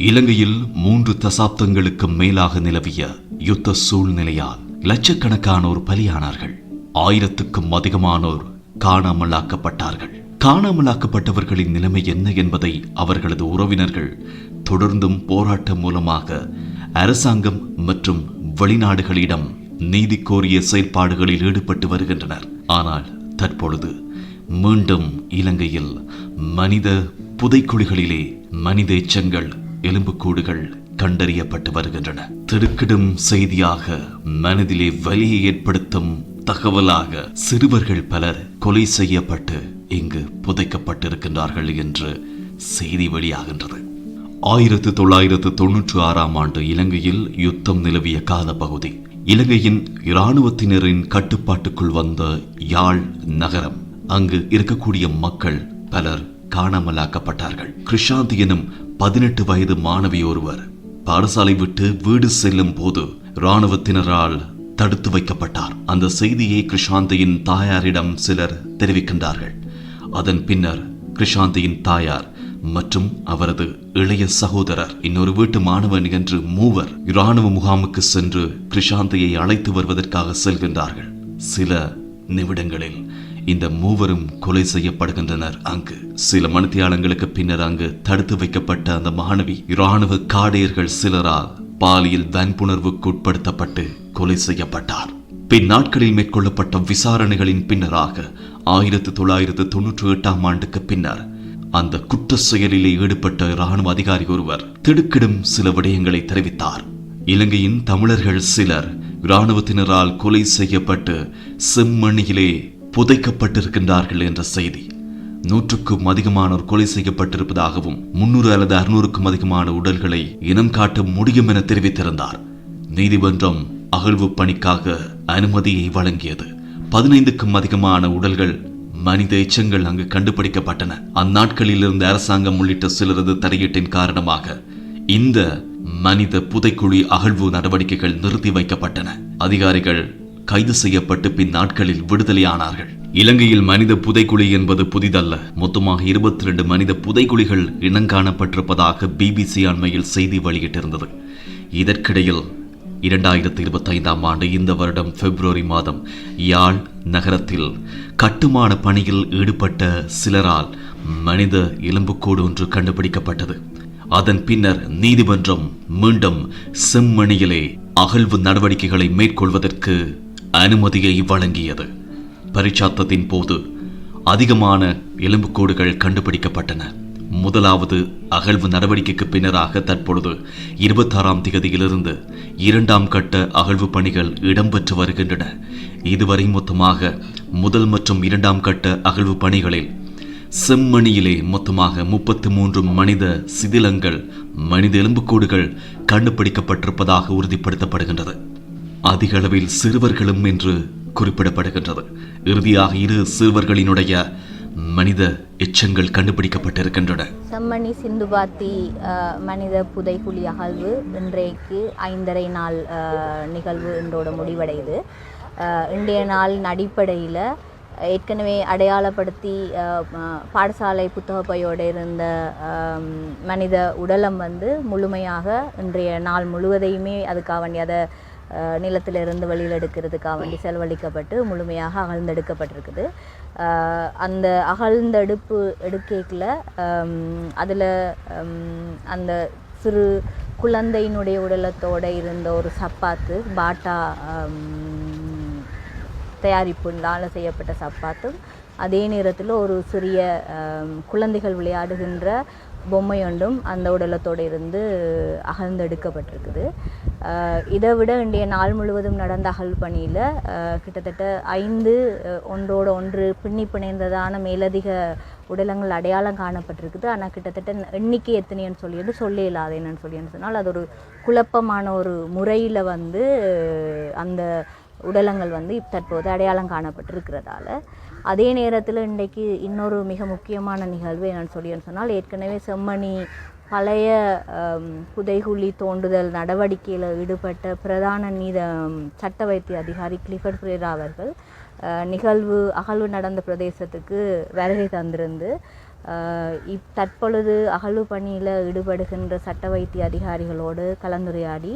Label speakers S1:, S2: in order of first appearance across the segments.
S1: இலங்கையில் 3 தசாப்தங்களுக்கு மேலாக நிலவிய யுத்த சூழ்நிலையால் லட்சக்கணக்கானோர் பலியானார்கள். 1000க்கும் அதிகமானோர் காணாமலாக்கப்பட்டார்கள். காணாமலாக்கப்பட்டவர்களின் நிலைமை என்ன என்பதை அவர்களது உறவினர்கள் தொடர்ந்தும் போராட்டம் மூலமாக அரசாங்கம் மற்றும் வெளிநாடுகளிடம் நீதி கோரிய செயல்பாடுகளில் ஈடுபட்டு வருகின்றனர். ஆனால் தற்பொழுது மீண்டும் இலங்கையில் மனித புதைக்குழிகளிலே மனித எச்சங்கள், எலும்புக்கூடுகள் கண்டறியப்பட்டு வருகின்றன. திடுக்கிடும் செய்தியாக, மனதிலே வலியை ஏற்படுத்தும் தகவலாக சிறுவர்கள் பலர் கொலை செய்யப்பட்டு இங்கு புதைக்கப்பட்டிருக்கின்றார்கள் என்று செய்தி வெளியாகின்றது. 1996ஆம் ஆண்டு இலங்கையில் யுத்தம் நிலவிய காலப்பகுதி. இலங்கையின் இராணுவத்தினரின் கட்டுப்பாட்டுக்குள் வந்த யாழ் நகரம். அங்கு இருக்கக்கூடிய மக்கள் பலர் காணாமலாக்கப்பட்டார்கள். கிருஷாந்தி எனும் 18 வயது மாணவி ஒருவர் பாடசாலை விட்டு வீடு செல்லும் போது இராணுவத்தினரால் தடுத்து வைக்கப்பட்டார். அந்த செய்தியை கிருஷாந்தியின் தாயாரிடம் சிலர் தெரிவிக்கின்றார்கள். அதன் பின்னர் கிருஷாந்தியின் தாயார் மற்றும் அவரது இளைய சகோதரர், இன்னொரு வீட்டு மாணவன் என்று 3 இராணுவ முகாமுக்கு சென்று கிருஷாந்தியை அழைத்து வருவதற்காக செல்கின்றார்கள். சில நிமிடங்களில் இந்த 3 கொலை செய்யப்படுகின்றனர். அங்கு சில மணித்தியாலங்களுக்கு பின்னர் அங்கு தடுத்து வைக்கப்பட்ட அந்த மாணவி இராணுவ காடையர்கள் சிலரால் பாலியல் வன்புணர்வுக்கு உட்படுத்தப்பட்டு கொலை செய்யப்பட்டார். பின் நாட்களில் மேற்கொள்ளப்பட்ட விசாரணைகளின் பின்னராக 1998ஆம் ஆண்டுக்கு பின்னர் அந்த குற்ற செயலிலே ஈடுபட்ட இராணுவ அதிகாரி ஒருவர் திடுக்கிடும் சில விடயங்களை தெரிவித்தார். இலங்கையின் தமிழர்கள் சிலர் இராணுவத்தினரால் கொலை செய்யப்பட்டு செம்மணியிலே புதைக்கப்பட்டிருக்கின்றார்கள் என்ற செய்தி. 100க்கும் அதிகமானோர் கொலை செய்யப்பட்டிருப்பதாகவும் 300 அல்லது 600க்கும் அதிகமான உடல்களை இனம் காட்ட முடியும் என தெரிவித்திருந்தார். நீதிமன்றம் அகழ்வு பணிக்காக அனுமதியை வழங்கியது. 15க்கும் அதிகமான உடல்கள், மனித எச்சங்கள் அங்கு கண்டுபிடிக்கப்பட்டன. அந்நாட்களில் இருந்த அரசாங்கம் உள்ளிட்ட சிலரது தலையீட்டின் காரணமாக இந்த மனித புதைக்குழி அகழ்வு நடவடிக்கைகள் நிறுத்தி வைக்கப்பட்டன. அதிகாரிகள் கைது செய்யப்பட்டு பின் நாட்களில் விடுதலையானார்கள். இலங்கையில் மனித புதைக்குழி என்பது புதிதல்ல. மொத்தமாக 22 மனித புதைக்குழிகள் இனங்காணப்பட்டிருப்பதாக BBC அண்மையில் செய்தி வெளியிட்டிருந்தது. இதற்கிடையில் 2025ஆம் ஆண்டு இந்த வருடம் பிப்ரவரி மாதம் யாழ் நகரத்தில் கட்டுமான பணியில் ஈடுபட்ட சிலரால் மனித எலும்புக்கூடு ஒன்று கண்டுபிடிக்கப்பட்டது. அதன் பின்னர் நீதிமன்றம் மீண்டும் செம்மணியிலே அகழ்வு நடவடிக்கைகளை மேற்கொள்வதற்கு அனுமதியை வழங்கியது. பரிச்சாத்தத்தின் போது அதிகமான எலும்புக்கூடுகள் கண்டுபிடிக்கப்பட்டன. முதலாவது அகழ்வு நடவடிக்கைக்கு பின்னராக தற்பொழுது 26ஆம் தேதியிலிருந்து 2ஆம் கட்ட அகழ்வு பணிகள் இடம்பெற்று வருகின்றன. இதுவரை மொத்தமாக முதல் மற்றும் 2ஆம் கட்ட அகழ்வு பணிகளில் செம்மணியிலே மொத்தமாக 33 மனித சிதிலங்கள், மனித எலும்புக்கூடுகள் கண்டுபிடிக்கப்பட்டிருப்பதாக உறுதிப்படுத்தப்படுகின்றது. அதிக அளவில் சிறுவர்களும் என்று குறிப்பிடப்படுகின்றது. இறுதியாக 2 சிறுவர்களினுடைய மனித எச்சங்கள் கண்டுபிடிக்கப்பட்டிருக்கின்றன.
S2: செம்மணி சிந்துபாத்தி மனித புதைக்குழி அகழ்வு இன்றைக்கு 5.5 நாள் நிகழ்வு இன்றோட முடிவடையுது. இன்றைய நாளின் அடிப்படையில் ஏற்கனவே அடையாளப்படுத்தி பாடசாலை புத்தக பையோடு இருந்த மனித உடலம் முழுமையாக இன்றைய நாள் முழுவதையுமே அதுக்காக வேண்டிய அதை நிலத்திலிருந்து வெளியில் எடுக்கிறதுக்காக வேண்டி செலவழிக்கப்பட்டு முழுமையாக அகழ்ந்தெடுக்கப்பட்டிருக்குது. அந்த அகழ்ந்தெடுப்பு எடுக்கையில் அதில் அந்த சிறு குழந்தையினுடைய உடலத்தோடு இருந்த ஒரு சப்பாத்து, பாட்டா தயாரிப்புனால செய்யப்பட்ட சப்பாத்தும், அதே நேரத்தில் ஒரு சிறிய குழந்தைகள் விளையாடுகின்ற பொம்மை ஒன்றும் அந்த உடலத்தோடு இருந்து அகழ்ந்தெடுக்கப்பட்டிருக்குது. இதை விட இன்றைய நாள் முழுவதும் நடந்த அகழ்வு பணியில் கிட்டத்தட்ட 5 ஒன்றோடு ஒன்று பின்னி பிணைந்ததான மேலதிக உடலங்கள் அடையாளம் காணப்பட்டிருக்குது. ஆனால் கிட்டத்தட்ட எண்ணிக்கை எத்தனைன்னு சொல்ல இல்லாத என்னன்னு சொன்னால் அது ஒரு குழப்பமான ஒரு முறையில் அந்த உடலங்கள் தற்போது அடையாளம் காணப்பட்டிருக்கிறதால, அதே நேரத்தில் இன்றைக்கு இன்னொரு மிக முக்கியமான நிகழ்வு என்னன்னு சொன்னால், ஏற்கனவே செம்மணி பழைய புதைகுழி தோண்டுதல் நடவடிக்கையில் ஈடுபட்ட பிரதான சட்ட வைத்திய அதிகாரி கிளிஃபர்ட் பிரேரா அவர்கள் அகழ்வு நடந்த பிரதேசத்துக்கு வருகை தந்திருந்து தற்பொழுது அகழ்வு பணியில் ஈடுபடுகின்ற சட்ட வைத்திய அதிகாரிகளோடு கலந்துரையாடி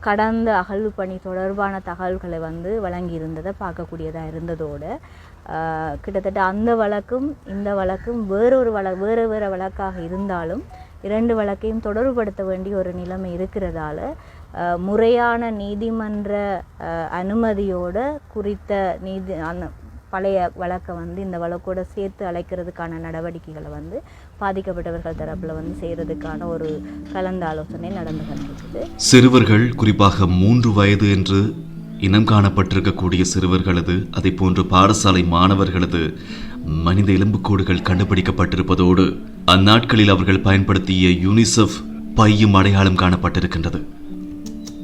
S2: கடந்த அகழ்வு பணி தொடர்பான தகவல்களை வழங்கியிருந்ததை பார்க்கக்கூடியதாக இருந்ததோடு கிட்டத்தட்ட அந்த வழக்கும் இந்த வழக்கும் வேறு வழக்காக இருந்தாலும் 2 வழக்கையும் தொடர்புபடுத்த வேண்டிய ஒரு நிலைமை இருக்கிறதால முறையான நீதிமன்ற அனுமதியோடு குறித்த அந்த பழைய வழக்கை இந்த வழக்கோடு சேர்த்து அழைக்கிறதுக்கான நடவடிக்கைகளை பாதிக்கப்பட்டவர்கள் தரப்பில் செய்கிறதுக்கான ஒரு கலந்து ஆலோசனை நடந்து கொண்டிருக்குது.
S1: சிறுவர்கள் குறிப்பாக 3 வயது என்று இனம் காணப்பட்டிருக்கக்கூடிய சிறுவர்களது அதை போன்று பாடசாலை மாணவர்களது மனித எலும்புக்கூடுகள் கண்டுபிடிக்கப்பட்டிருப்பதோடு அந்நாட்களில் அவர்கள் பயன்படுத்திய யூனிசெஃப் பையும் அடையாளம் காணப்பட்டிருக்கின்றது.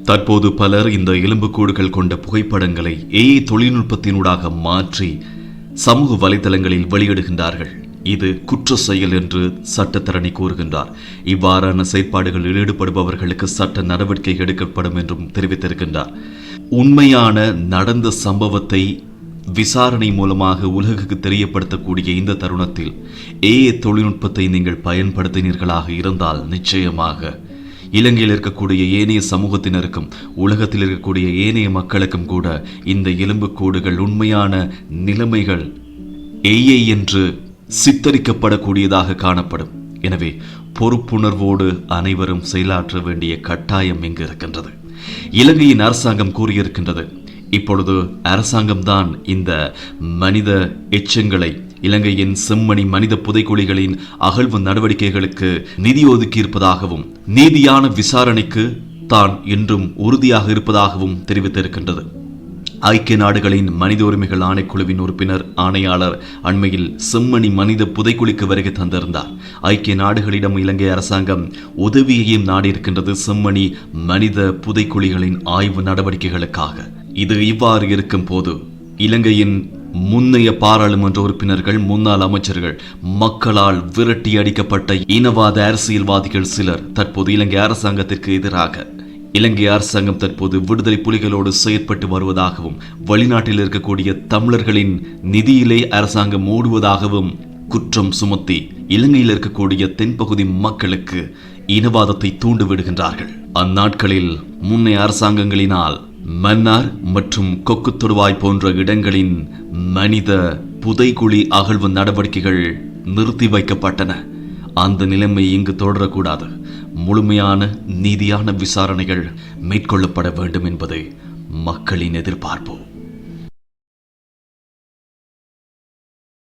S1: தற்போது பலர் இந்த எலும்புக்கூடுகள் கொண்ட புகைப்படங்களை AI தொழில்நுட்பத்தினூடாக மாற்றி சமூக வலைதளங்களில் வெளியிடுகின்றார்கள். இது குற்ற செயல் என்று சட்டத்தரணி கூறுகின்றார். இவ்வாறான செயற்பாடுகளில் ஈடுபடுபவர்களுக்கு சட்ட நடவடிக்கை எடுக்கப்படும் என்றும் தெரிவித்திருக்கின்றார். உண்மையான நடந்த சம்பவத்தை விசாரணை மூலமாக உலகுக்கு தெரியப்படுத்தக்கூடிய இந்த தருணத்தில் AI தொழில்நுட்பத்தை நீங்கள் பயன்படுத்தினீர்களாக இருந்தால் நிச்சயமாக இலங்கையில் இருக்கக்கூடிய ஏனைய சமூகத்தினருக்கும் உலகத்தில் இருக்கக்கூடிய ஏனைய மக்களுக்கும் கூட இந்த எலும்புக்கூடுகள் உண்மையான நிலைமைகள் AI என்று சித்தரிக்கப்படக்கூடியதாக காணப்படும். எனவே பொறுப்புணர்வோடு அனைவரும் செயலாற்ற வேண்டிய கட்டாயம் இங்கு இருக்கின்றது. இலங்கையின் அரசாங்கம் கூறியிருக்கின்றது, இப்பொழுது அரசாங்கம்தான் இந்த மனித எச்சங்களை இலங்கையின் செம்மணி மனித புதைக்குழிகளின் அகழ்வு நடவடிக்கைகளுக்கு நிதி ஒதுக்கி இருப்பதாகவும் நீதியான விசாரணைக்கு தான் என்றும் உறுதியாக இருப்பதாகவும் தெரிவித்திருக்கின்றது. ஐக்கிய நாடுகளின் மனித உரிமைகள் ஆணைக்குழுவின் உறுப்பினர் ஆணையாளர் அண்மையில் செம்மணி மனித புதைக்குழிக்கு வருகை தந்திருந்தார். ஐக்கிய நாடுகளிடம் இலங்கை அரசாங்கம் உதவியையும் நாடியிருக்கின்றது செம்மணி மனித புதைக்குழிகளின் ஆய்வு நடவடிக்கைகளுக்காக. இது இவ்வாறு இருக்கும் போது இலங்கையின் முன்னைய பாராளுமன்ற உறுப்பினர்கள், முன்னாள் அமைச்சர்கள், மக்களால் விரட்டி அடிக்கப்பட்ட இனவாத அரசியல்வாதிகள் சிலர் தற்போது இலங்கை அரசாங்கத்திற்கு எதிராக இலங்கை அரசாங்கம் தற்போது விடுதலை புலிகளோடு செயற்பட்டு வருவதாகவும் வெளிநாட்டில் இருக்கக்கூடிய தமிழர்களின் நிதியிலே அரசாங்கம் மூடுவதாகவும் குற்றம் சுமத்தி இலங்கையில் இருக்கக்கூடிய தென்பகுதி மக்களுக்கு இனவாதத்தை தூண்டிவிடுகின்றார்கள். அந்நாட்களில் முன்னைய அரசாங்கங்களினால் மன்னார் மற்றும் கொக்கு தொடுவாய் போன்ற இடங்களின் மனித புதைக்குழி அகழ்வு நடவடிக்கைகள் நிறுத்தி வைக்கப்பட்டன. அந்த நிலைமை இங்கு தொடரக்கூடாது. முழுமையான நீதியான விசாரணைகள் மேற்கொள்ளப்பட வேண்டும் என்பதே மக்களின் எதிர்பார்ப்பு.